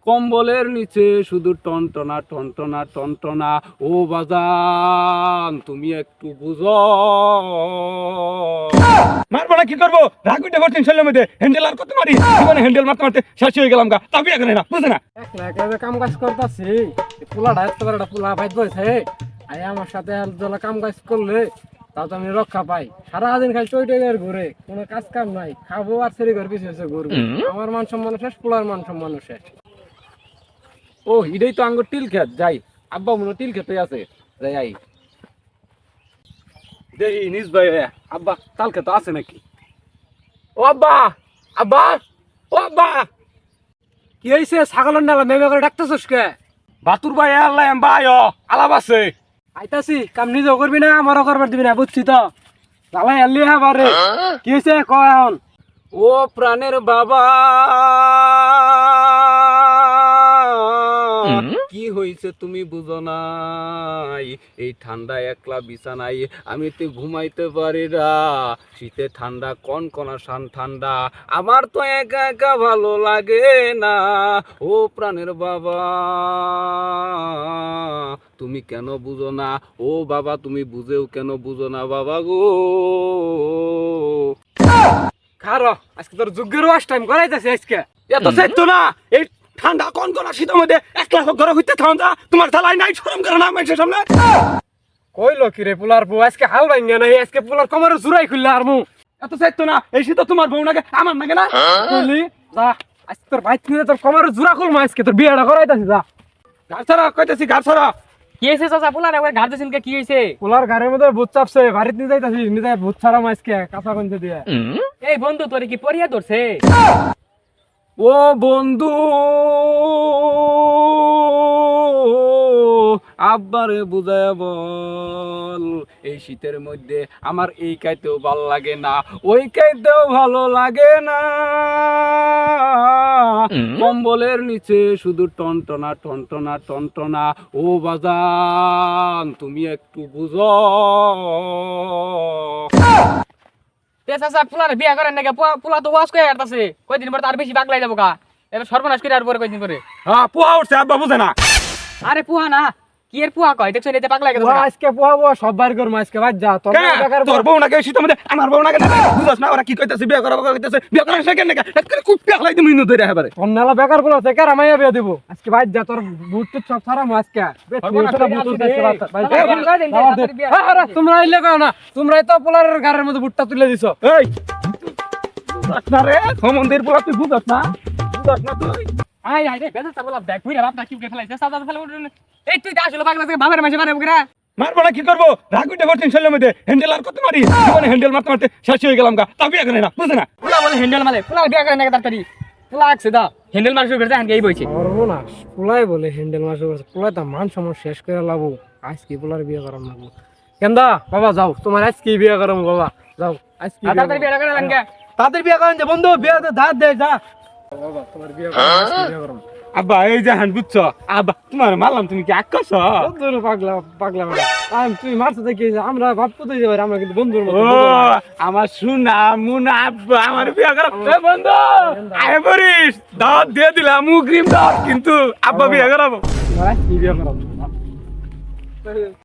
কম্বলের নিচে শুধু টনটনা টনটনা টনটনা। ও বাজান তুমি একটু বুঝো। মারবো না কি করবো? রাগ উঠে পড়ছেন শরীরের মধ্যে, হ্যান্ডেল আর কত মারি, জীবনে হ্যান্ডেল মারতে মারতে শেষ হয়ে গেলাম গা, তা বিয়ে করে না, বুঝে না? একলা একলা যে কাম কাজ করতেছি, পোলাটা এত বড় একটা পোলা বাইত বসে আই আমার সাথে জলা কাম কাজ করলে তাও তো আমি রক্ষা পাই। সারাদিন খালি টই টই করে ঘুরে, কোনো কাজ কাম নাই, খাবো আর সেরি ঘর পিছিয়ে ঘুরবো। আমার মান সম্মান শেষ, পোলার মান সম্মান শেষ। ও এটাই তো আঙ্গুর টিল খেত, যাই আব্বা মনে হয় টিল খেতে আছে, যাই আই দেখি নিজ ভাই আব্বা তাল খেতে আছে নাকি। ও আব্বা, আব্বা, ও আব্বা। কি হয়েছে? ছাগলের নালা মেমে করে ডাকতেছিস কে? বাতুর ভাই আল্লাহ ভাই আলাপ আছে। আইতাছি, কাম নিজেও করবি না, আমারও করবার দিবি না, বুঝছি তো। জ্বালাই আনলি বারে। কি হয়েছে কয় এখন? ও প্রাণের বাবা, কি হয়েছে তুমি বুঝো নাই? এই ঠান্ডা একলা বিছানাই আমি তো ঘুমাইতে পারি না। শীতে ঠান্ডা কন কনা শান ঠান্ডা, আমার তো একা একা ভালো লাগে না। ও প্রাণের বাবা তুমি কেন বুঝো না? ও বাবা তুমি বুঝেও কেন বুঝো না বাবা গো। খারো, আজকে তোর যুগের ওয়াশ টাইম করাইতেছে আজকে। এত চাইতো না, এই ঠান্ডা কোন কোন শীতের মধ্যে একলা ঘরে হইতে থাকা, তোমার থালায় নাই শরম করে না মানুষের সামনে? কইলো কি রে পোলার বউ, আজকে হাল ভাঙ্গে নাই, আজকে পোলার কমরে জুরাই খুললে আর মু। এত চাইতো না, এই শীত তোমার বউ নাকি আমার নাকি না? কইলি যা, আজকে তোর ভাই নিয়ে তোর কমরে জুরা খুলবো, আজকে তোর বিয়েটা করাইতাছি যা। গাছ ছাড়া কইতেছি, গাছ ছাড়া। কি হয়েছে চাচা? পোলার একবার ঘাট দিয়েছেন কি হয়েছে? পোলার গাড়ির মধ্যে ভূত চাপছে, বাড়িতে নিয়ে যাইতাছি, নিয়ে যাই ভূত ছাড়াম আজকে কাঁচা কঞ্চে দিয়ে। এই বন্ধু তোরে কি পরিয়া ধরছে? ও বন্ধু আব্বারে বুঝায় বল, এই শীতের মধ্যে আমার এই কাইতেও ভালো লাগে না, ওই কাইতেও ভালো লাগে না। কম্বলের নিচে শুধু টনটনা টনটনা টনটনা। ও বাজান তুমি একটু বুঝো। তে চাচা পোলার বিয়া করেন নাকি? পোলা তো ওয়াশ করে আসতেছে, কয়দিন পরে তার বেশি পাগলাই যাবো গা। এবার সর্বনাশ করে আর পরে কয়দিন পরে। হ্যাঁ পুয়া উঠছে, আব্বা বুঝে না। আরে পুহা না, কি এর পুহা কয়? দেখছো এতে পাগলাই গেছে। পোয়া আজকে পোহাবো, সব বার করবো আজকে, বাদ যা। তোর বেকার তোর বউ নাকি এই শীতের মধ্যে আমার বউ নাকি না? বুঝছ না ওরা কি কইতাছে, বিয়ে করাবো কইতাছে, বিয়ে করার সেকেন্ড নাকি খুব পেলাই দিমু ইনু ধরে এবারে। তোর নালা বেকার বলো, থেকে রামাইয়া বিয়ে দিব আজকে, বাদ যা। তোর বুট টুট সব ছাড়াম আজকে। তোমরা আইলে কেন না? তোমরাই তো পোলারের গাড়ির মধ্যে বুটটা তুলে দিছো। এই বুঝছ না রে, সমন্দির পোলা তুই বুঝছ না? বুঝছ না তুই? আই আই রে বেজা বলা দেখ বুইরা বাপ না কি কে ফেলাইছে চাচা ফেলে উঠে। এই তুই আসলে পাগলা থেকে বাবার মাসে মারে বকরা। মারবো না কি করবো? রাগ উঠে পড়ছেন শরীরের মধ্যে, হ্যান্ডেল আর কত মারি, জীবনে হ্যান্ডেল মারতে মারতে শেষ হয়ে গেলাম গা, তা বিয়ে করে না, বুঝে না? পোলা বলে হ্যান্ডেল মারে, পোলা বিয়া করে নাকি তাড়াতাড়ি? পোলা আছে দা হ্যান্ডেল মার শুরু করতে আনকে এই বইছে। সর্বনাশ, পোলাই বলে হ্যান্ডেল মাসে করছে। পোলাই তো মান সম্মান শেষ করে লাবো, আজকে পোলার বিয়ে করাম লাগবো। কেন্দা বাবা যাও, তোমার আজকে বিয়ে করাম বাবা, যাও আজকে তাড়াতাড়ি বিয়া করে আনকে। তাদের বিয়ে করেন যে বন্ধু, বিয়ে ধার দে যা বাবা, তোমার বিয়ে করাম, আজকে বিয়ে করাম। আব্বা এই যে হান বুঝছো, আব্বা তোমার মারলাম, তুমি কি আক্কাছ? বন্ধুর পাগলা পাগলা বেটা। তুমি মারছো দেখি, আমরা ভাব কোথায় যাবে, আমরা কিন্তু বন্ধুর মতো। ও আমার সুনা মুনা আব্বা আমার বিয়ে করা। এ বন্ধু আয় বরিস, দাওয়াত দিয়ে দিলাম, মুগ্রিম দাওয়াত, কিন্তু আব্বা বিয়ে করাবো। আজকে বিয়ে করাম।